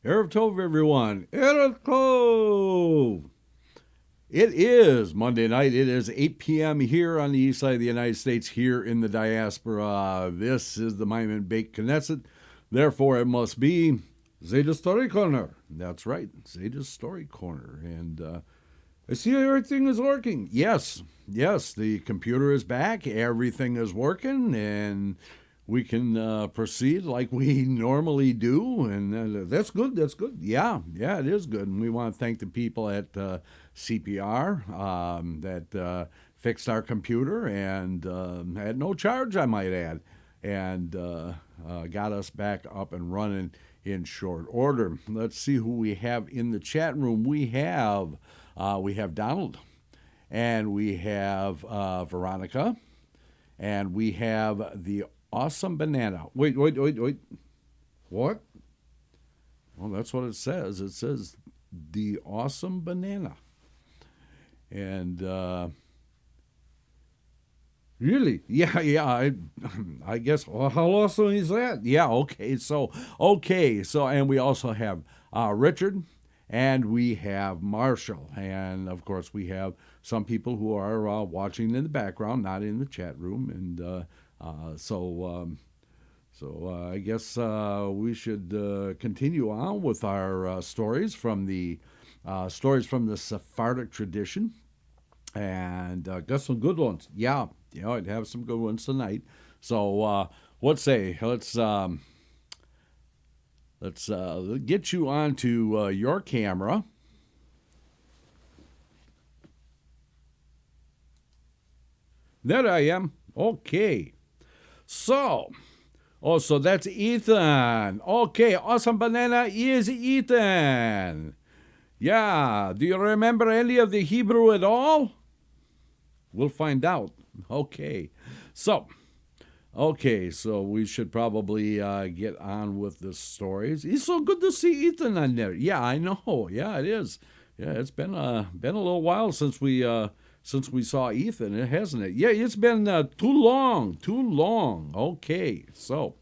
Erev Tov, everyone. Erev Tov. It is Monday night. It is 8 p.m. here on the east side of the United States, here in the diaspora. This is the Maimon Beit Knesset. Therefore, it must be Zeyde's Story Corner. That's right, Zeyde's Story Corner. And I see everything is working. Yes, the computer is back. Everything is working, and we can proceed like we normally do, and that's good. Yeah, it is good. And we want to thank the people at CPR that fixed our computer and at no charge, I might add, and got us back up and running in short order. Let's see who we have in the chat room. We have Donald, and we have Veronica, and we have the Awesome Banana. Wait. What? Well, that's what it says. It says the Awesome Banana. And really? Yeah. I guess. Well, how awesome is that? Yeah. Okay. So, and we also have Richard, and we have Marshall, and of course we have some people who are watching in the background, not in the chat room, and. So I guess we should continue on with our stories from the Sephardic tradition, and got some good ones. Yeah, I'd have some good ones tonight. So let's get you onto your camera. There I am. Okay. So that's Ethan. Okay, Awesome Banana is Ethan. Yeah, do you remember any of the Hebrew at all? We'll find out. Okay, so we should probably get on with the stories. It's so good to see Ethan on there. Yeah, I know. Yeah, it is. Yeah, it's been a little while since we saw Ethan, hasn't it? Yeah, it's been too long. Okay, so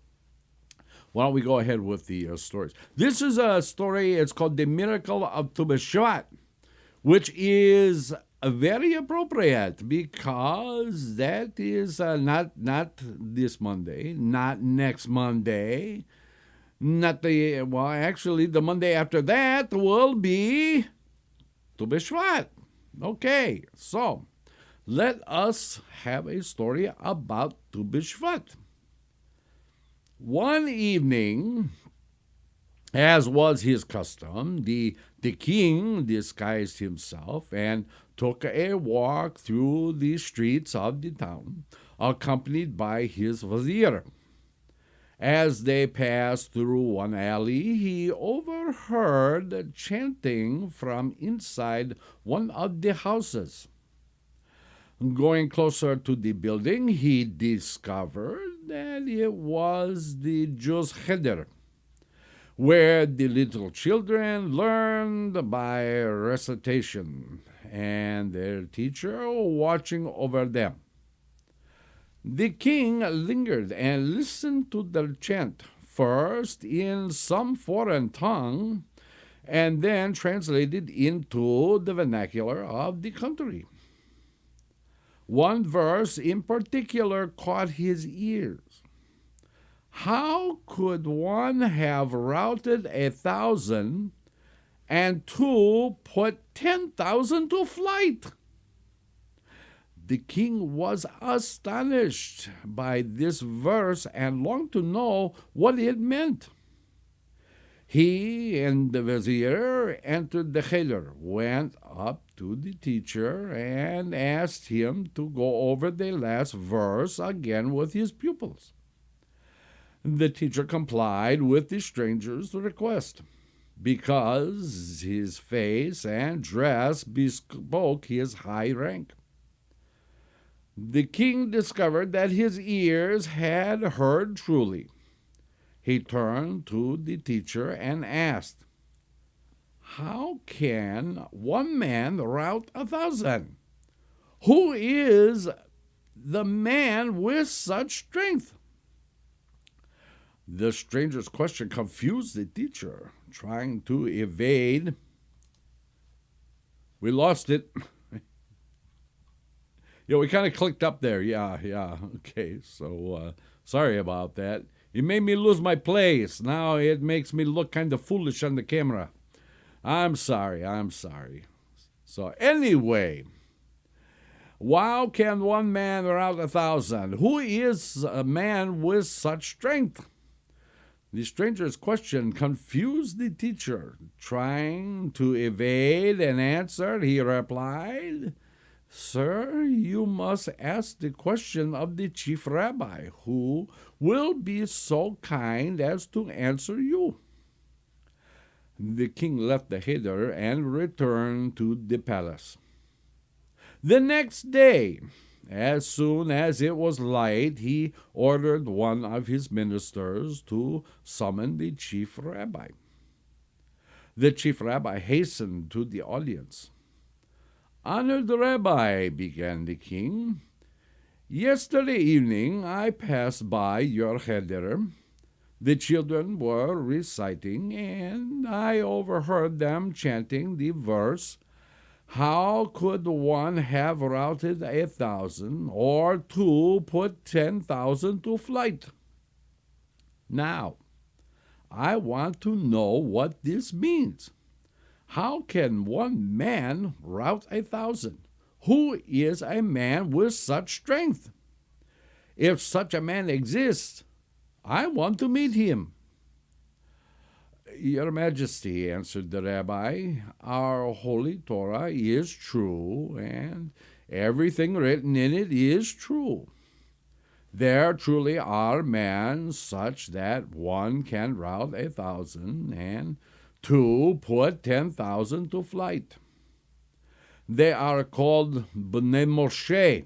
why don't we go ahead with the stories? This is a story. It's called The Miracle of Tu B'Shvat, which is very appropriate because that is not this Monday, not next Monday, actually the Monday after that will be Tu B'Shvat. Okay, so let us have a story about Tu B'Shvat. One evening, as was his custom, the king disguised himself and took a walk through the streets of the town, accompanied by his vizier. As they passed through one alley, he overheard chanting from inside one of the houses. Going closer to the building, he discovered that it was the Jews' cheder, where the little children learned by recitation, and their teacher watching over them. The king lingered and listened to their chant, first in some foreign tongue, and then translated into the vernacular of the country. One verse in particular caught his ears. How could one have routed 1,000 and two put 10,000 to flight? The king was astonished by this verse and longed to know what it meant. He and the vizier entered the cheder, went up to the teacher, and asked him to go over the last verse again with his pupils. The teacher complied with the stranger's request, because his face and dress bespoke his high rank. The king discovered that his ears had heard truly. He turned to the teacher and asked, "How can one man rout 1,000? Who is the man with such strength?" The stranger's question confused the teacher. trying to evade. We lost it. Yeah, we kind of clicked up there. Yeah. Okay, so sorry about that. It made me lose my place. Now it makes me look kind of foolish on the camera. I'm sorry. So anyway, how can one man rout 1,000? Who is a man with such strength? The stranger's question confused the teacher. Trying to evade an answer, he replied, "Sir, you must ask the question of the chief rabbi, who will be so kind as to answer you." The king left the cheder and returned to the palace. The next day, as soon as it was light, he ordered one of his ministers to summon the chief rabbi. The chief rabbi hastened to the audience. "Honored Rabbi," began the king, "yesterday evening I passed by your cheder. The children were reciting, and I overheard them chanting the verse, 'How could one have routed 1,000, or two put 10,000 to flight?' Now, I want to know what this means. How can one man rout 1,000? Who is a man with such strength? If such a man exists, I want to meet him." "Your Majesty," answered the rabbi, "our holy Torah is true, and everything written in it is true. There truly are men such that one can rout 1,000, and two put 10,000 to flight. They are called Bnei Moshe.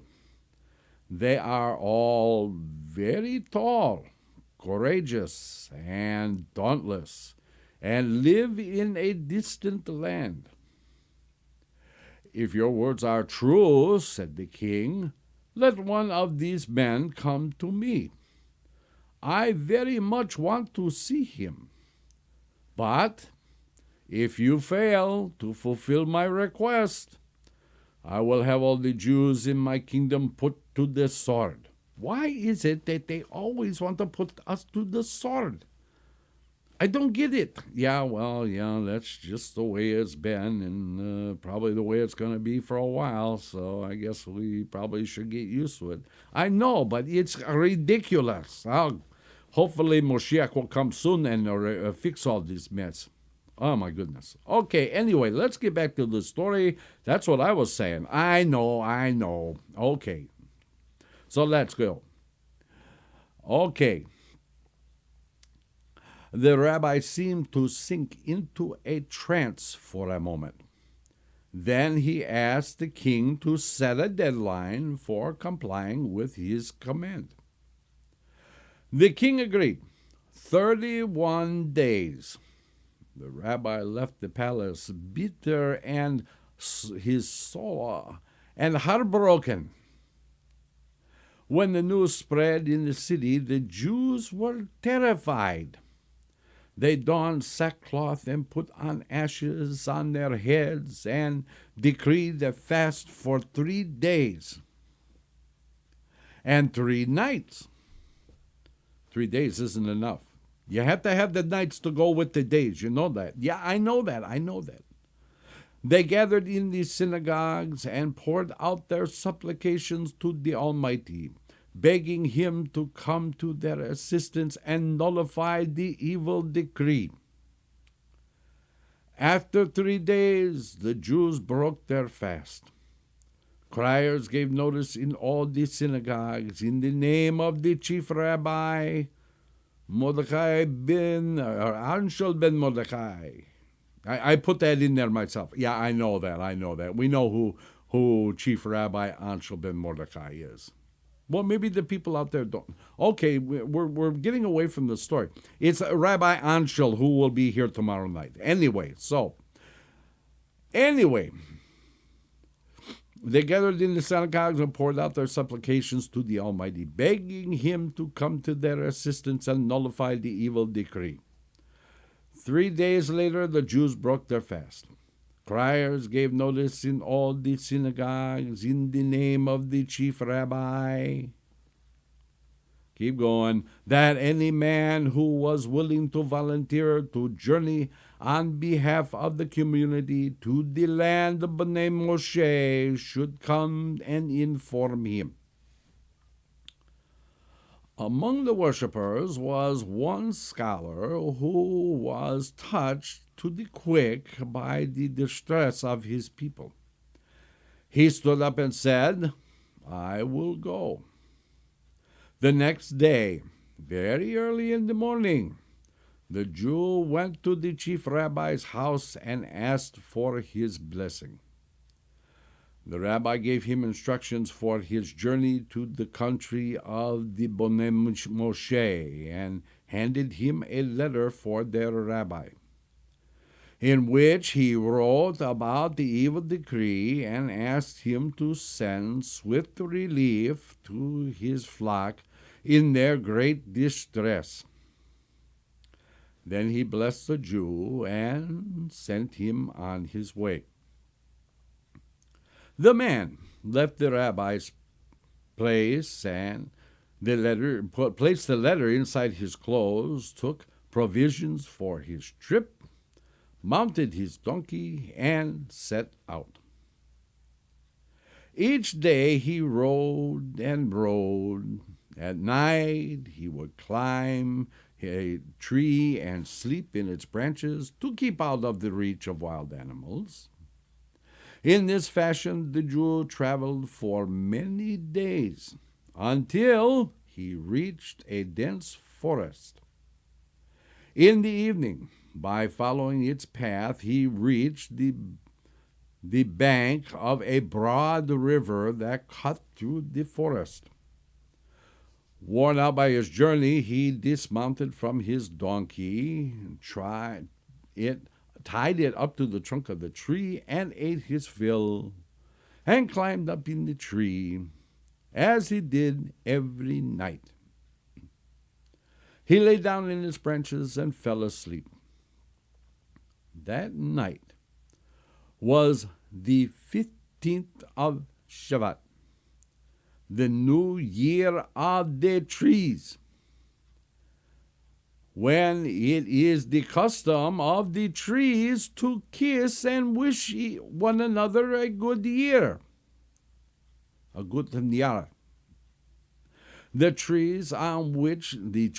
They are all very tall, courageous, and dauntless, and live in a distant land." "If your words are true," said the king, "let one of these men come to me. I very much want to see him. But if you fail to fulfill my request, I will have all the Jews in my kingdom put to the sword." Why is it that they always want to put us to the sword? I don't get it. Yeah, that's just the way it's been, and probably the way it's going to be for a while, so I guess we probably should get used to it. I know, but it's ridiculous. Hopefully Moshiach will come soon and fix all this mess. Oh, my goodness. Okay, anyway, let's get back to the story. That's what I was saying. I know. Okay. So let's go. Okay. The rabbi seemed to sink into a trance for a moment. Then he asked the king to set a deadline for complying with his command. The king agreed. 31 days. The rabbi left the palace bitter and his soul and heartbroken. When the news spread in the city, the Jews were terrified. They donned sackcloth and put on ashes on their heads and decreed a fast for 3 days and 3 nights. 3 days isn't enough. You have to have the nights to go with the days. You know that. Yeah, I know that. They gathered in the synagogues and poured out their supplications to the Almighty, begging him to come to their assistance and nullify the evil decree. After 3 days, the Jews broke their fast. Criers gave notice in all the synagogues in the name of the chief rabbi, Mordecai Anshel ben Mordecai. I put that in there myself. Yeah, I know that. We know who Chief Rabbi Anshel ben Mordecai is. Well, maybe the people out there don't. Okay, we're getting away from the story. It's Rabbi Anshel who will be here tomorrow night. Anyway, they gathered in the synagogues and poured out their supplications to the Almighty, begging him to come to their assistance and nullify the evil decree. 3 days later, the Jews broke their fast. Criers gave notice in all the synagogues in the name of the chief rabbi. Keep going. That any man who was willing to volunteer to journey on behalf of the community to the land of Bnei Moshe should come and inform him. Among the worshippers was one scholar who was touched to the quick by the distress of his people. He stood up and said, "I will go." The next day, very early in the morning, the Jew went to the chief rabbi's house and asked for his blessing. The rabbi gave him instructions for his journey to the country of the Bnei Moshe and handed him a letter for their rabbi, in which he wrote about the evil decree and asked him to send swift relief to his flock in their great distress. Then he blessed the Jew and sent him on his way. The man left the rabbi's place and placed the letter inside his clothes, took provisions for his trip, mounted his donkey, and set out. Each day he rode and rode. At night he would climb a tree and sleep in its branches to keep out of the reach of wild animals. In this fashion the Jew traveled for many days until he reached a dense forest. In the evening, by following its path, he reached the bank of a broad river that cut through the forest. Worn out by his journey, he dismounted from his donkey, tied it up to the trunk of the tree, and ate his fill, and climbed up in the tree, as he did every night. He lay down in its branches and fell asleep. That night was the 15th of Shevat, the new year of the trees, when it is the custom of the trees to kiss and wish one another a good year, a good year. The tree on which the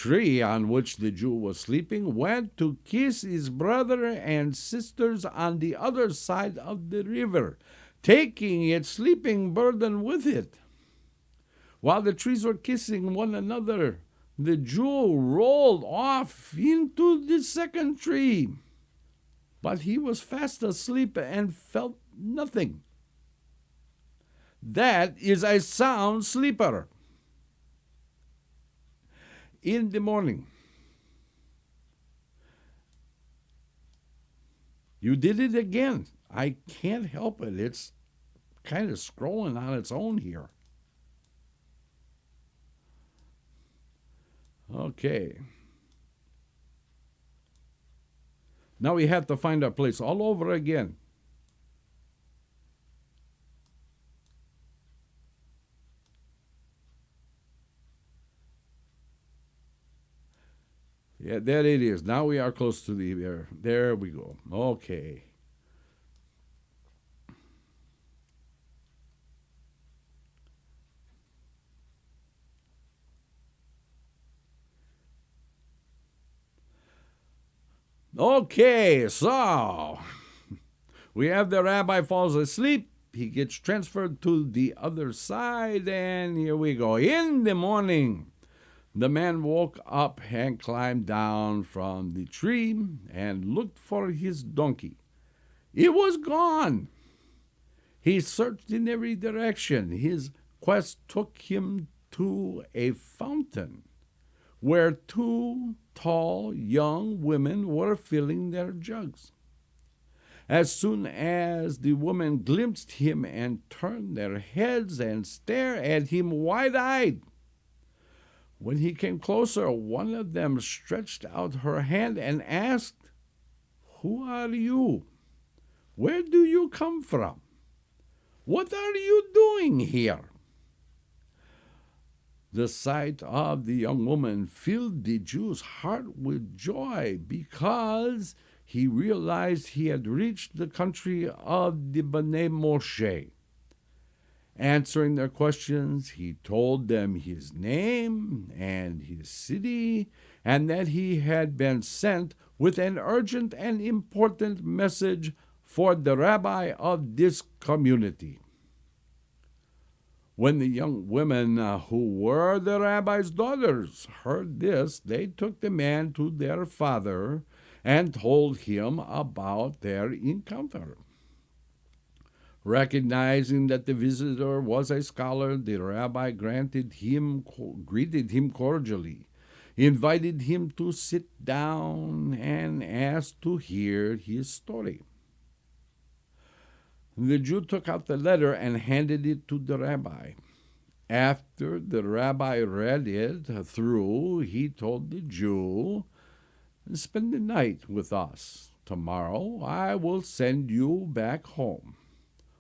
Jew was sleeping went to kiss his brother and sisters on the other side of the river, taking its sleeping burden with it. While the trees were kissing one another, the Jew rolled off into the second tree, but he was fast asleep and felt nothing. That is a sound sleeper. In the morning, you did it again. I can't help it. It's kind of scrolling on its own here. Okay. Now we have to find our place all over again. Yeah, there it is. Now we are close to the there we go. Okay. Okay, so we have the rabbi falls asleep. He gets transferred to the other side, and here we go. In the morning, the man woke up and climbed down from the tree and looked for his donkey. It was gone. He searched in every direction. His quest took him to a fountain where two tall young women were filling their jugs. As soon as the women glimpsed him and turned their heads and stared at him wide-eyed, when he came closer, one of them stretched out her hand and asked, Who are you? Where do you come from? What are you doing here?" The sight of the young woman filled the Jew's heart with joy because he realized he had reached the country of the Bnei Moshe. Answering their questions, he told them his name and his city, and that he had been sent with an urgent and important message for the rabbi of this community. When the young women who were the rabbi's daughters heard this, they took the man to their father and told him about their encounter. Recognizing that the visitor was a scholar, the rabbi greeted him cordially, invited him to sit down, and asked to hear his story. The Jew took out the letter and handed it to the rabbi. After the rabbi read it through, he told the Jew, "Spend the night with us. Tomorrow I will send you back home.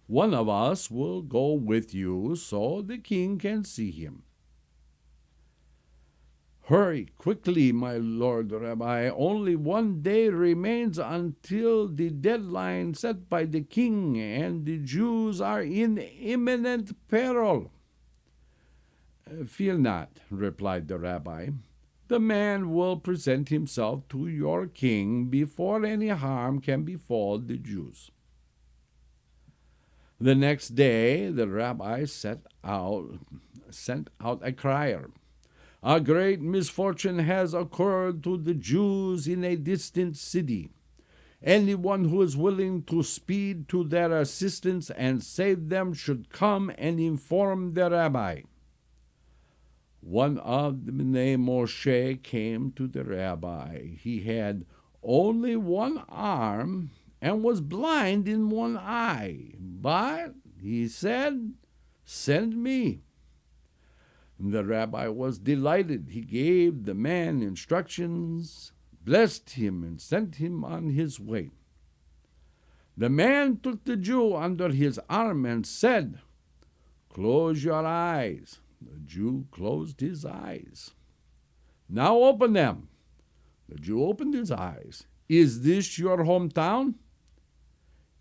One of us will go with you so the king can see him." "Hurry quickly, my lord rabbi. Only one day remains until the deadline set by the king, and the Jews are in imminent peril." "Fear not," replied the rabbi. "The man will present himself to your king before any harm can befall the Jews." The next day the rabbi sent out a crier. "A great misfortune has occurred to the Jews in a distant city. Anyone who is willing to speed to their assistance and save them should come and inform the rabbi." One of the Bnei Moshe came to the rabbi. He had only one arm and was blind in one eye, but he said, "Send me." The rabbi was delighted. He gave the man instructions, blessed him, and sent him on his way. The man took the Jew under his arm and said, "Close your eyes." The Jew closed his eyes. "Now open them." The Jew opened his eyes. "Is this your hometown?"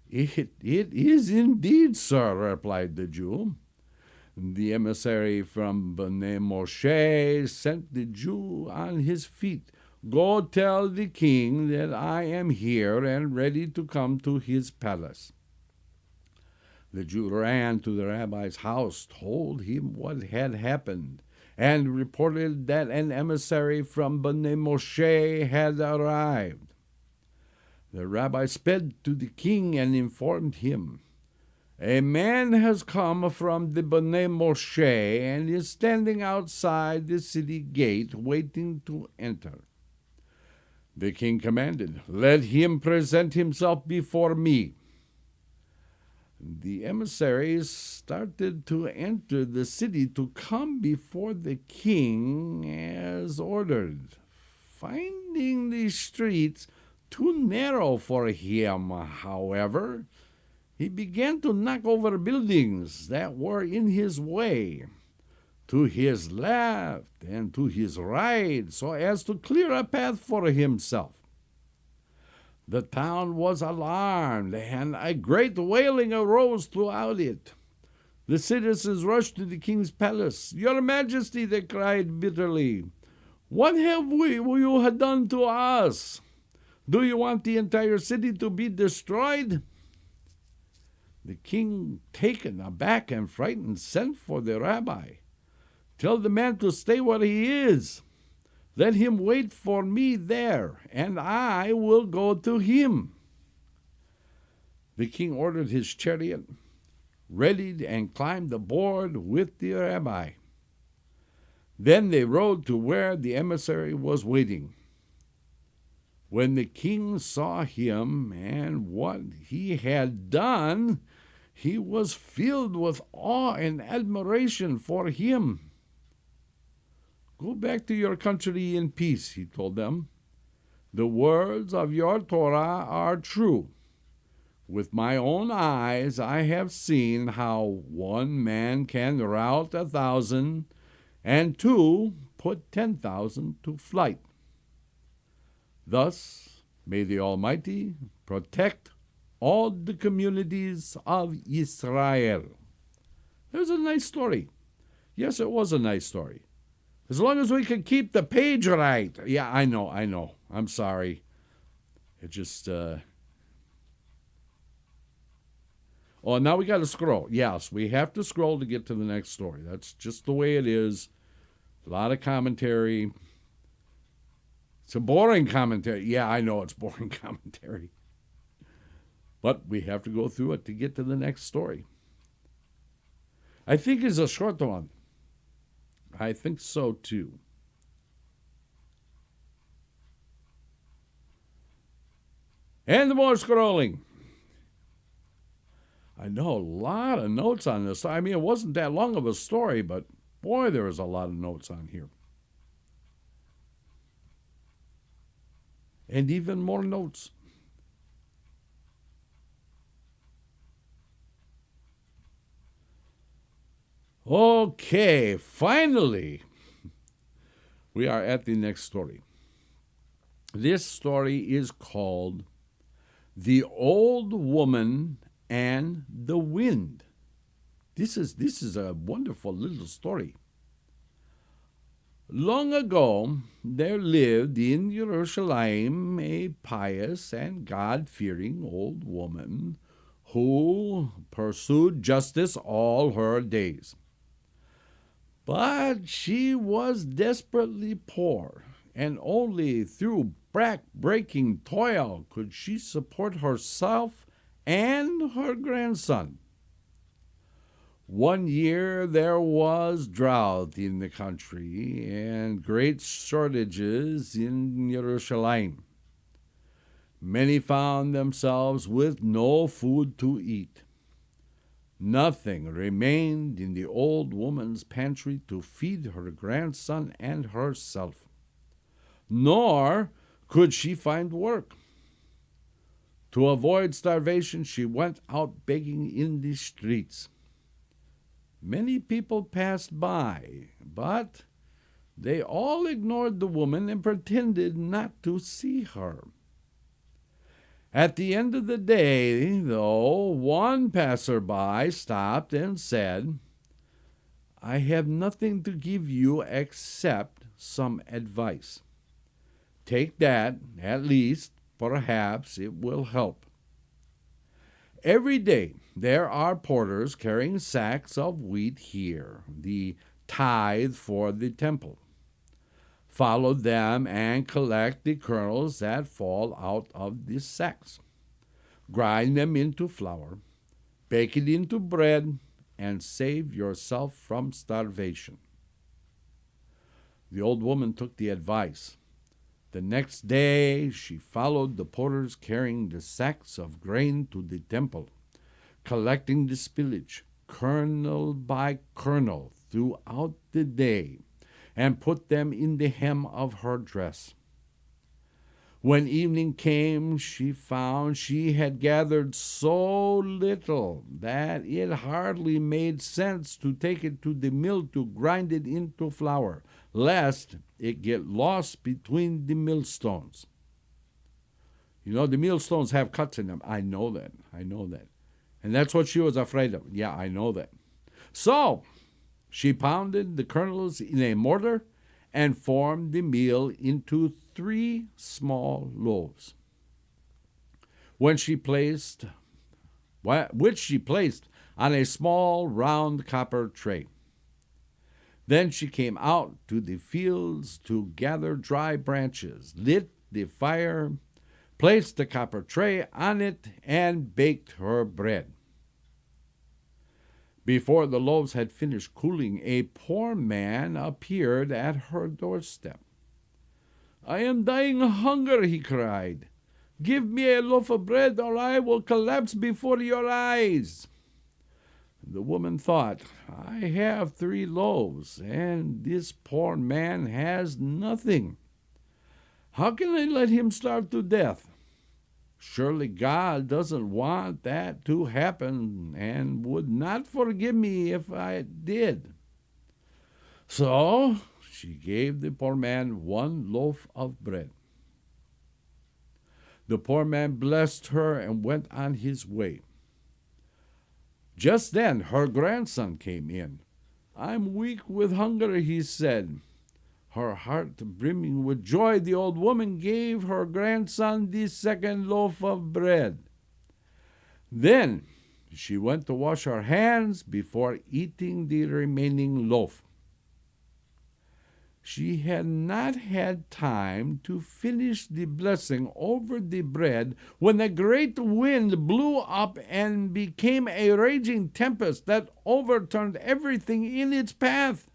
It is indeed, sir," replied the Jew. The emissary from Bnei Moshe sent the Jew on his feet. "Go tell the king that I am here and ready to come to his palace." The Jew ran to the rabbi's house, told him what had happened, and reported that an emissary from Bnei Moshe had arrived. The rabbi sped to the king and informed him, "A man has come from the Bnei Moshe and is standing outside the city gate waiting to enter." The king commanded, "Let him present himself before me." The emissaries started to enter the city to come before the king as ordered. Finding the streets too narrow for him, however, he began to knock over buildings that were in his way, to his left and to his right, so as to clear a path for himself. The town was alarmed, and a great wailing arose throughout it. The citizens rushed to the king's palace. "Your Majesty," they cried bitterly, "what have you done to us? Do you want the entire city to be destroyed?" The king, taken aback and frightened, sent for the rabbi. "Tell the man to stay where he is. Let him wait for me there, and I will go to him." The king ordered his chariot, readied, and climbed aboard with the rabbi. Then they rode to where the emissary was waiting. When the king saw him and what he had done, he was filled with awe and admiration for him. "Go back to your country in peace," he told them. The words of your Torah are true. With my own eyes I have seen how one man can rout 1,000, and two put 10,000 to flight. Thus may the Almighty protect all the communities of Israel. There's a nice story. Yes, it was a nice story. As long as we could keep the page right. Yeah, I know. I'm sorry. It just, Oh, now we got to scroll. Yes, we have to scroll to get to the next story. That's just the way it is. A lot of commentary. It's a boring commentary. Yeah, I know it's boring commentary. But we have to go through it to get to the next story. I think it's a short one. I think so too. And more scrolling. I know a lot of notes on this. I mean, it wasn't that long of a story, but boy, there was a lot of notes on here. And even more notes. Okay, finally, we are at the next story. This story is called The Old Woman and the Wind. This is a wonderful little story. Long ago, there lived in Jerusalem a pious and God-fearing old woman who pursued justice all her days. But she was desperately poor, and only through back-breaking toil could she support herself and her grandson. One year there was drought in the country and great shortages in Jerusalem. Many found themselves with no food to eat. Nothing remained in the old woman's pantry to feed her grandson and herself, nor could she find work. To avoid starvation, she went out begging in the streets. Many people passed by, but they all ignored the woman and pretended not to see her. At the end of the day, though, one passerby stopped and said, "I have nothing to give you except some advice. Take that, at least, perhaps it will help. Every day there are porters carrying sacks of wheat here, the tithe for the temple. Follow them and collect the kernels that fall out of the sacks. Grind them into flour, bake it into bread, and save yourself from starvation." The old woman took the advice. The next day she followed the porters carrying the sacks of grain to the temple, collecting the spillage, kernel by kernel, throughout the day, and put them in the hem of her dress. When evening came, she found she had gathered so little that it hardly made sense to take it to the mill to grind it into flour, lest it get lost between the millstones. You know, the millstones have cuts in them. I know that. And that's what she was afraid of. Yeah, I know that. So she pounded the kernels in a mortar and formed the meal into 3 small loaves, which she placed on a small round copper tray. Then she came out to the fields to gather dry branches, lit the fire, placed the copper tray on it, and baked her bread. Before the loaves had finished cooling, a poor man appeared at her doorstep. "I am dying of hunger," he cried. "Give me a loaf of bread, or I will collapse before your eyes." The woman thought, "I have 3 loaves, and this poor man has nothing. How can I let him starve to death? Surely God doesn't want that to happen and would not forgive me if I did. So she gave the poor man 1 loaf of bread. The poor man blessed her and went on his way. Just then her grandson came in. I'm weak with hunger, he said. Her heart brimming with joy, the old woman gave her grandson the 2nd loaf of bread. Then she went to wash her hands before eating the remaining loaf. She had not had time to finish the blessing over the bread when a great wind blew up and became a raging tempest that overturned everything in its path.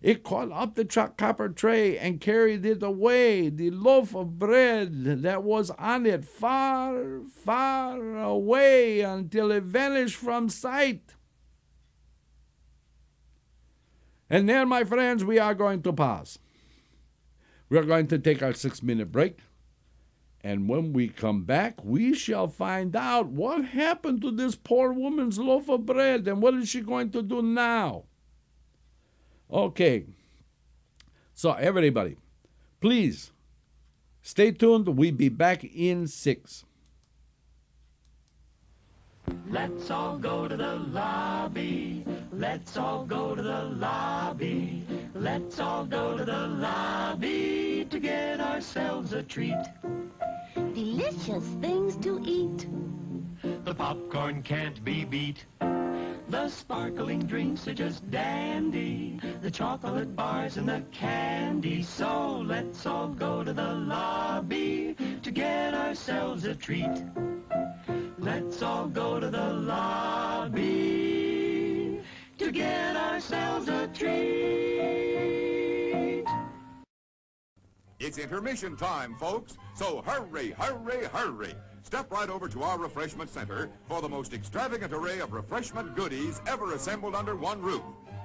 It caught up the copper tray and carried it away, the loaf of bread that was on it, far, far away until it vanished from sight. And there, my friends, we are going to pause. We are going to take our 6-minute break. And when we come back, we shall find out what happened to this poor woman's loaf of bread and what is she going to do now. Okay. So, everybody, please stay tuned. We'll be back in 6. Let's all go to the lobby. Let's all go to the lobby. Let's all go to the lobby to get ourselves a treat. Delicious things to eat. The popcorn can't be beat. The sparkling drinks are just dandy. The chocolate bars and the candy. So let's all go to the lobby to get ourselves a treat. Let's all go to the lobby to get ourselves a treat. It's intermission time, folks, so hurry, hurry, hurry. Step right over to our refreshment center for the most extravagant array of refreshment goodies ever assembled under one roof.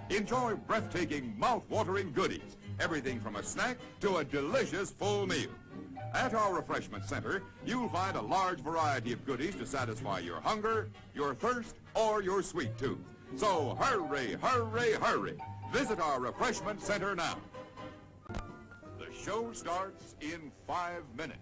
Enjoy breathtaking, mouth-watering goodies, everything from a snack to a delicious full meal. At our refreshment center, you'll find a large variety of goodies to satisfy your hunger, your thirst, or your sweet tooth. So hurry, hurry, hurry. Visit our refreshment center now. The show starts in 5 minutes.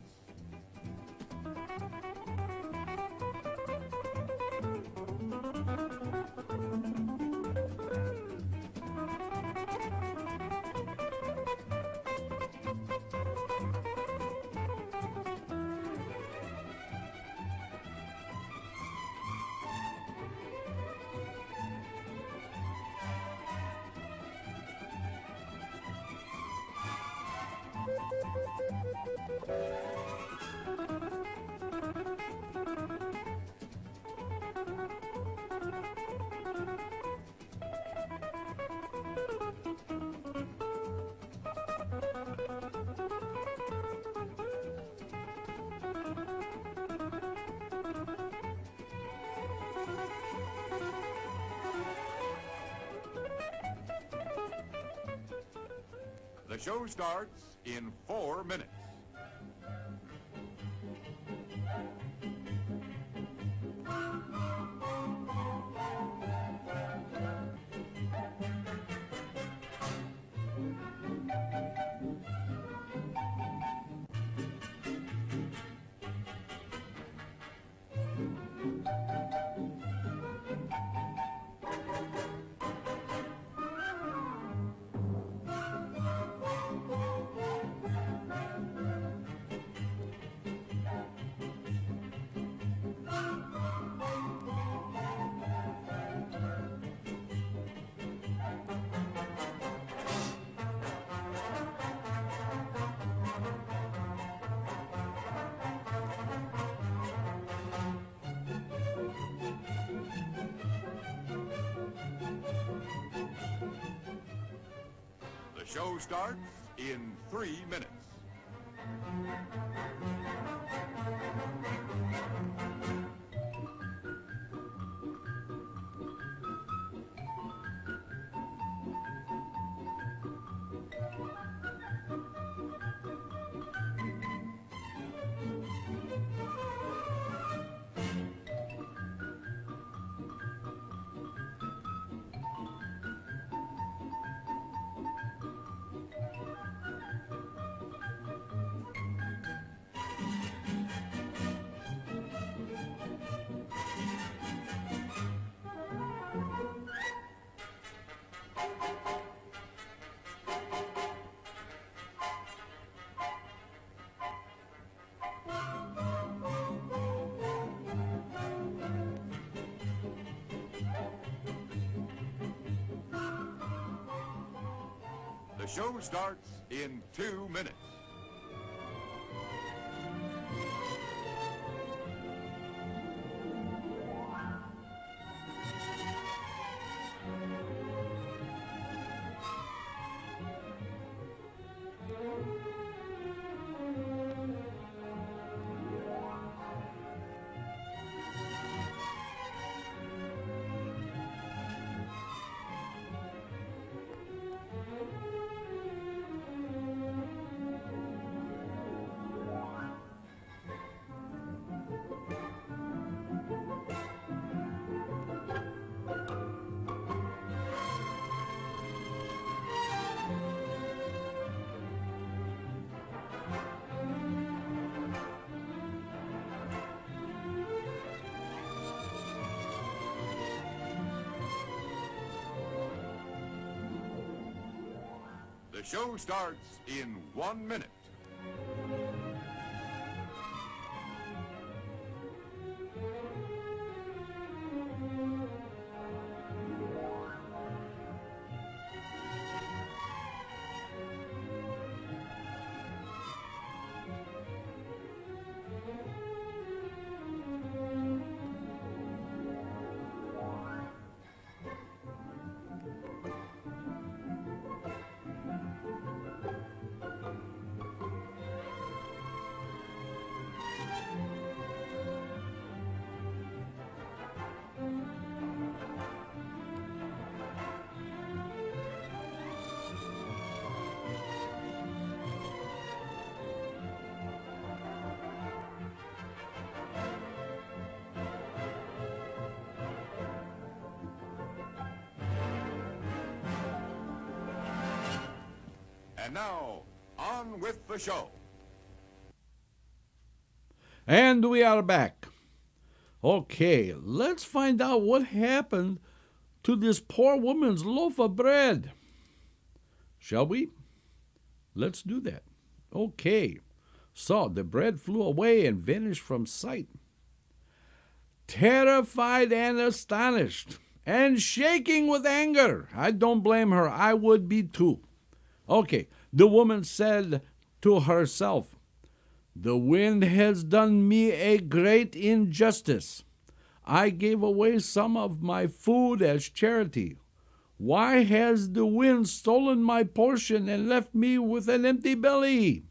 The show starts in 4 minutes. The show starts in 3 minutes. show starts in 2 minutes. The show starts in 1 minute. And now, on with the show. And we are back. Okay, let's find out what happened to this poor woman's loaf of bread. Shall we? Let's do that. Okay, so the bread flew away and vanished from sight. Terrified and astonished and shaking with anger. I don't blame her. I would be too. Okay, the woman said to herself, "The wind has done me a great injustice. I gave away some of my food as charity. Why has the wind stolen my portion and left me with an empty belly?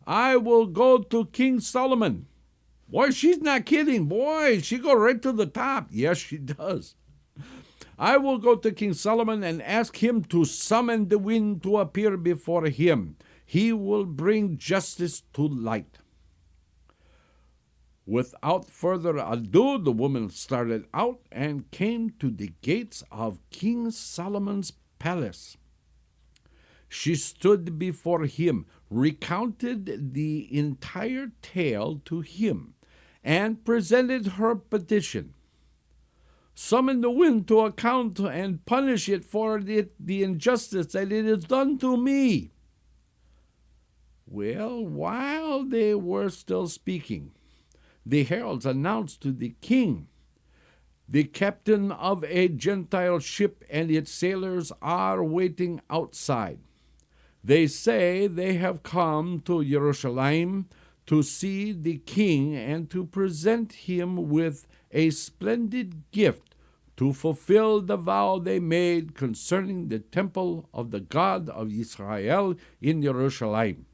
I will go to King Solomon." Boy, she's not kidding. Boy, she goes right to the top. Yes, she does. "I will go to King Solomon and ask him to summon the wind to appear before him. He will bring justice to light." Without further ado, the woman started out and came to the gates of King Solomon's palace. She stood before him, recounted the entire tale to him, and presented her petition. "Summon the wind to account and punish it for the injustice that it has done to me." Well, while they were still speaking, the heralds announced to the king, "The captain of a Gentile ship and its sailors are waiting outside. They say they have come to Jerusalem to see the king and to present him with a splendid gift to fulfill the vow they made concerning the temple of the God of Israel in Jerusalem."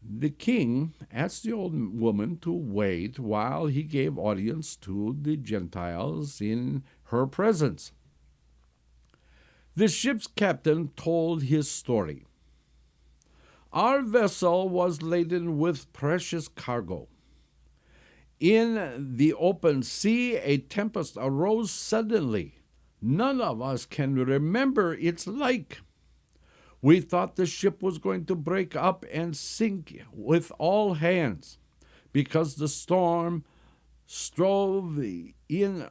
The king asked the old woman to wait while he gave audience to the Gentiles in her presence. The ship's captain told his story. "Our vessel was laden with precious cargo. In the open sea, a tempest arose suddenly. None of us can remember its like. We thought the ship was going to break up and sink with all hands, because the storm stove in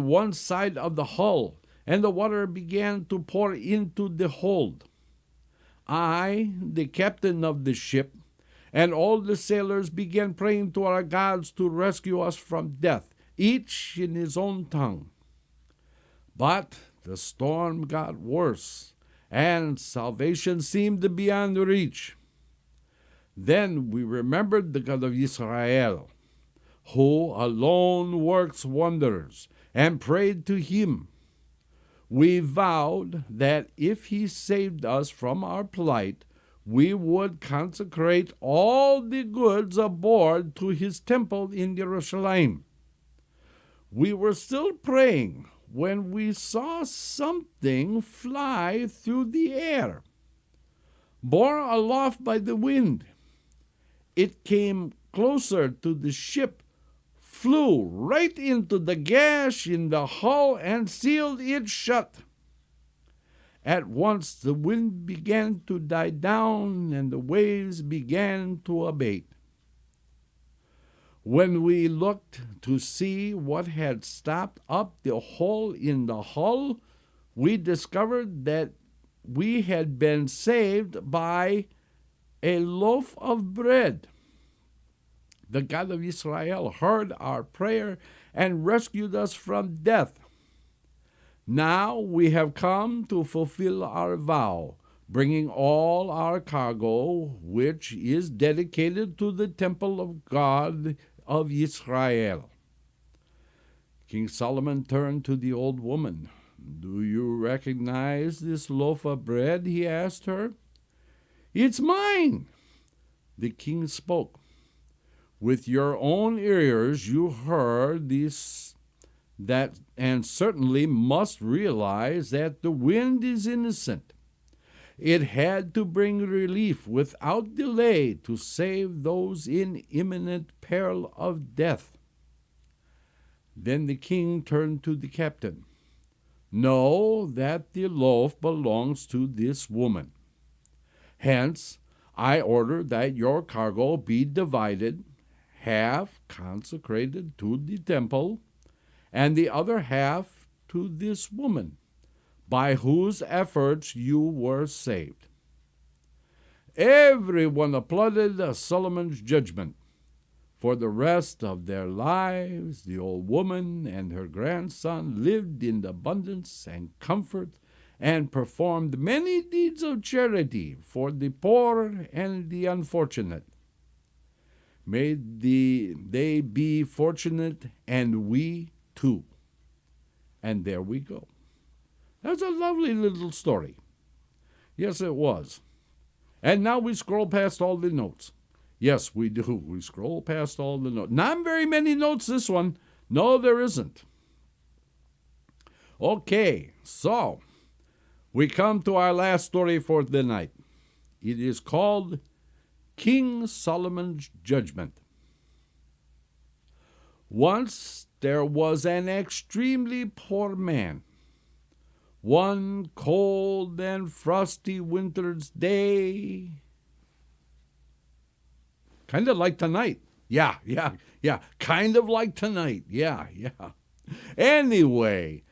one side of the hull, and the water began to pour into the hold. I, the captain of the ship, and all the sailors began praying to our gods to rescue us from death, each in his own tongue. But the storm got worse, and salvation seemed beyond reach. Then we remembered the God of Israel, who alone works wonders, and prayed to him. We vowed that if he saved us from our plight, we would consecrate all the goods aboard to his temple in Jerusalem. We were still praying when we saw something fly through the air, borne aloft by the wind. It came closer to the ship, flew right into the gash in the hull, and sealed it shut. At once the wind began to die down, and the waves began to abate. When we looked to see what had stopped up the hole in the hull, we discovered that we had been saved by a loaf of bread. The God of Israel heard our prayer and rescued us from death. Now we have come to fulfill our vow, bringing all our cargo, which is dedicated to the temple of God of Israel. King Solomon turned to the old woman. "Do you recognize this loaf of bread?" he asked her. "It's mine." The king spoke. "With your own ears you heard this, and certainly must realize that the wind is innocent. It had to bring relief without delay to save those in imminent peril of death." Then the king turned to the captain. "Know that the loaf belongs to this woman. Hence, I order that your cargo be divided, half consecrated to the temple, and the other half to this woman, by whose efforts you were saved." Everyone applauded Solomon's judgment. For the rest of their lives, the old woman and her grandson lived in abundance and comfort, and performed many deeds of charity for the poor and the unfortunate. May they be fortunate, and we too. And there we go. That's a lovely little story. Yes, it was. And now we scroll past all the notes. Yes, we do. We scroll past all the notes. Not very many notes, this one. No, there isn't. Okay, so we come to our last story for the night. It is called King Solomon's Judgment. Once there was an extremely poor man. One cold and frosty winter's day, kind of like tonight. Yeah. Kind of like tonight. Yeah. Anyway,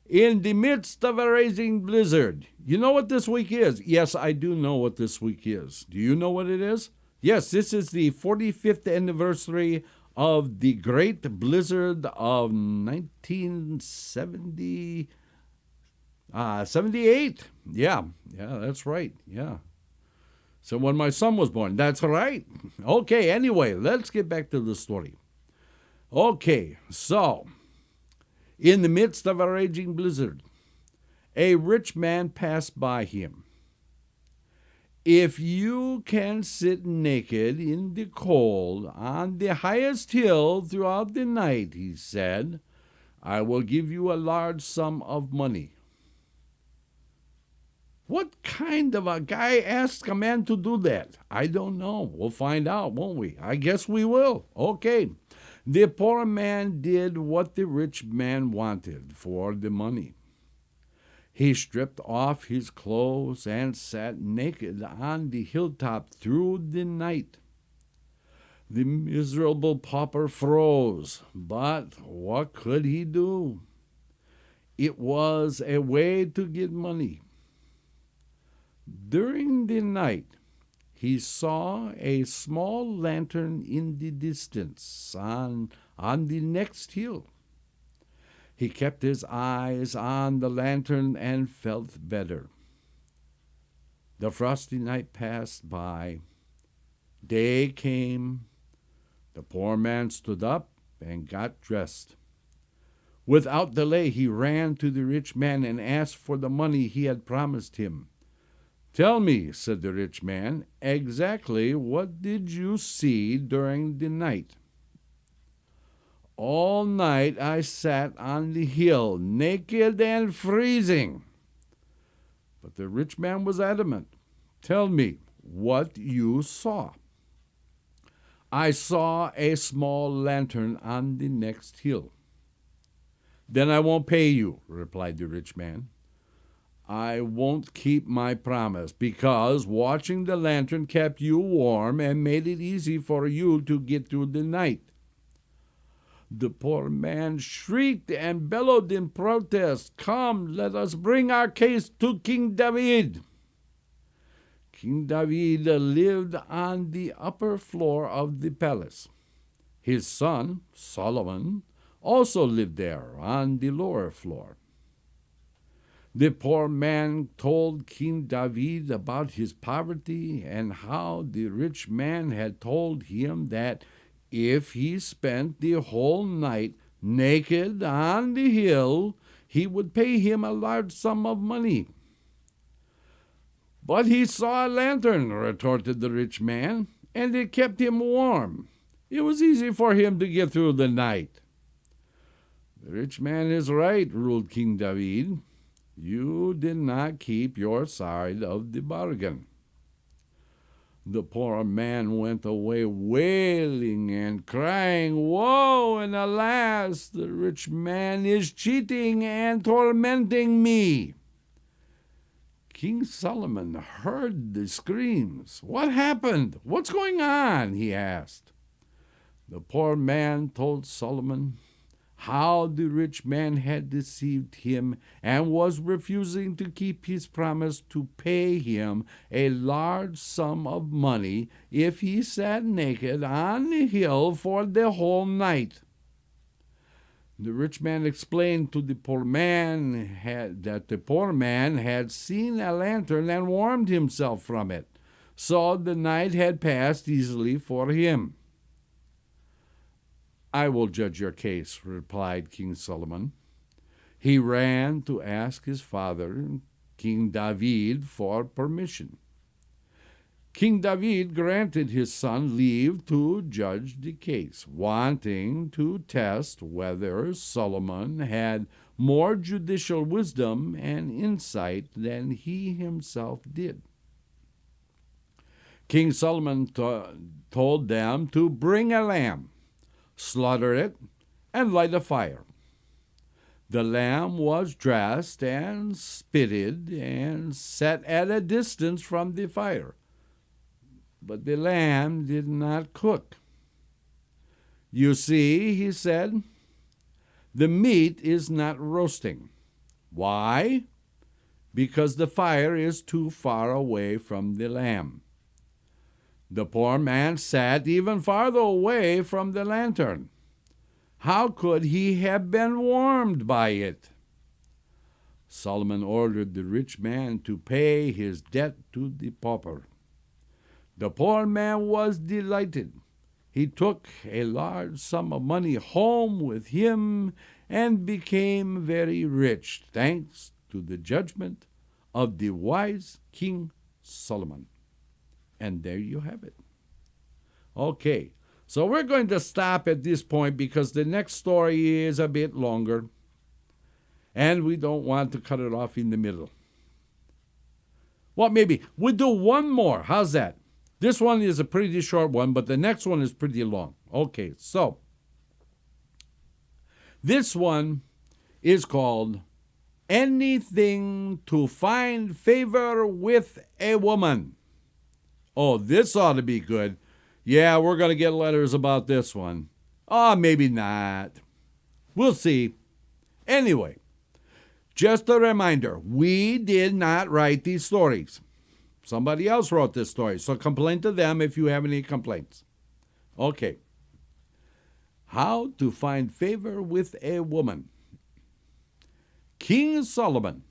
in the midst of a raging blizzard. You know what this week is? Yes, I do know what this week is. Do you know what it is? Yes, this is the 45th anniversary of the Great Blizzard of 1978. Yeah, that's right. Yeah. So when my son was born, that's right. Okay, anyway, let's get back to the story. Okay, so in the midst of a raging blizzard, a rich man passed by him. "If you can sit naked in the cold on the highest hill throughout the night," he said, "I will give you a large sum of money." What kind of a guy asks a man to do that? I don't know. We'll find out, won't we? I guess we will. Okay. The poor man did what the rich man wanted for the money. He stripped off his clothes and sat naked on the hilltop through the night. The miserable pauper froze, but what could he do? It was a way to get money. During the night, he saw a small lantern in the distance on the next hill. He kept his eyes on the lantern and felt better. The frosty night passed by. Day came. The poor man stood up and got dressed. Without delay, he ran to the rich man and asked for the money he had promised him. "Tell me," said the rich man, "exactly what did you see during the night?" "All night I sat on the hill, naked and freezing." But the rich man was adamant. "Tell me what you saw." "I saw a small lantern on the next hill." "Then I won't pay you," replied the rich man. "I won't keep my promise, because watching the lantern kept you warm and made it easy for you to get through the night." The poor man shrieked and bellowed in protest, "Come, let us bring our case to King David." King David lived on the upper floor of the palace. His son, Solomon, also lived there on the lower floor. The poor man told King David about his poverty and how the rich man had told him that if he spent the whole night naked on the hill, he would pay him a large sum of money. "But he saw a lantern," retorted the rich man, "and it kept him warm. It was easy for him to get through the night." "The rich man is right," ruled King David. "You did not keep your side of the bargain." The poor man went away wailing and crying, "Woe and alas! The rich man is cheating and tormenting me." King Solomon heard the screams. "What happened? What's going on?" he asked. The poor man told Solomon how the rich man had deceived him and was refusing to keep his promise to pay him a large sum of money if he sat naked on the hill for the whole night. The rich man explained to the poor man that the poor man had seen a lantern and warmed himself from it, so the night had passed easily for him. "I will judge your case," replied King Solomon. He ran to ask his father, King David, for permission. King David granted his son leave to judge the case, wanting to test whether Solomon had more judicial wisdom and insight than he himself did. King Solomon told them to bring a lamb, slaughter it, and light a fire. The lamb was dressed and spitted and set at a distance from the fire, but the lamb did not cook. "You see," he said, "the meat is not roasting. Why? Because the fire is too far away from the lamb." The poor man sat even farther away from the lantern. How could he have been warmed by it? Solomon ordered the rich man to pay his debt to the pauper. The poor man was delighted. He took a large sum of money home with him and became very rich, thanks to the judgment of the wise King Solomon. And there you have it. Okay, so we're going to stop at this point because the next story is a bit longer, and we don't want to cut it off in the middle. Well, maybe we'll do one more. How's that? This one is a pretty short one, but the next one is pretty long. Okay, so this one is called Anything to Find Favor with a Woman. Oh, this ought to be good. Yeah, we're going to get letters about this one. Oh, maybe not. We'll see. Anyway, just a reminder, we did not write these stories. Somebody else wrote this story, so complain to them if you have any complaints. Okay. How to find favor with a woman. King Solomon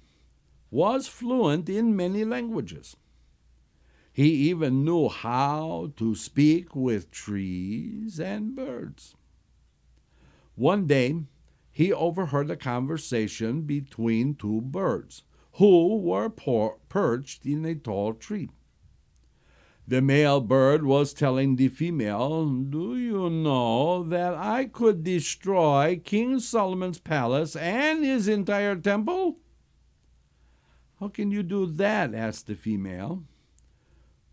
was fluent in many languages. He even knew how to speak with trees and birds. One day, he overheard a conversation between two birds who were perched in a tall tree. The male bird was telling the female, "Do you know that I could destroy King Solomon's palace and his entire temple?" "How can you do that?" asked the female.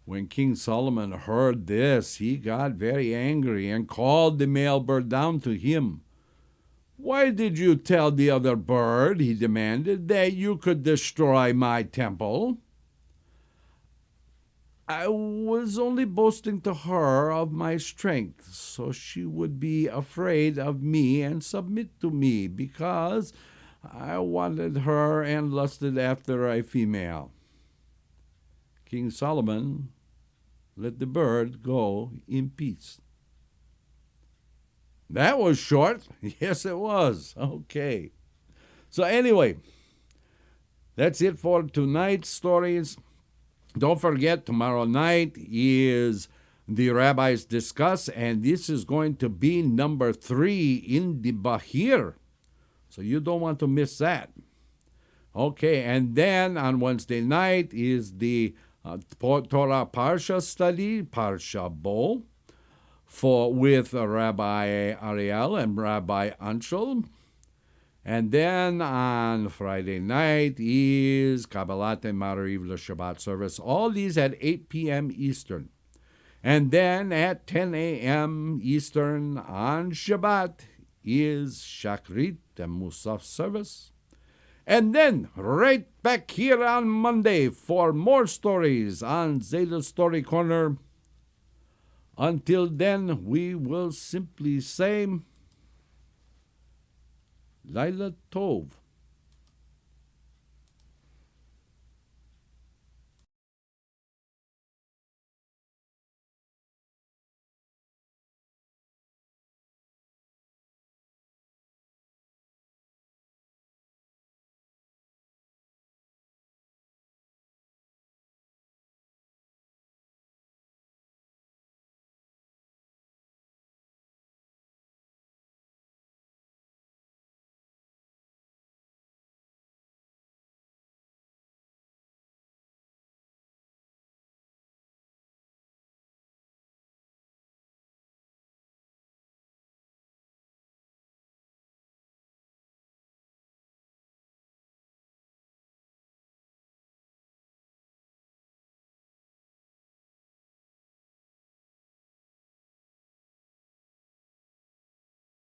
When King Solomon heard this, he got very angry and called the male bird down to him. "Why did you tell the other bird," he demanded, "that you could destroy my temple?" "I was only boasting to her of my strength, so she would be afraid of me and submit to me, because I wanted her and lusted after a female." King Solomon let the bird go in peace. That was short. Yes, it was. Okay. So anyway, that's it for tonight's stories. Don't forget, tomorrow night is the Rabbis Discuss, and this is going to be number 3 in the Bahir. So you don't want to miss that. Okay, and then on Wednesday night is the Torah Parsha study, Parsha Bo, with Rabbi Ariel and Rabbi Anshel. And then on Friday night is Kabbalat and Mariv Shabbat service. All these at 8 p.m. Eastern. And then at 10 a.m. Eastern on Shabbat is Shakrit and Musaf service. And then right back here on Monday for more stories on Zeyde's Story Corner. Until then, we will simply say, Laila Tov.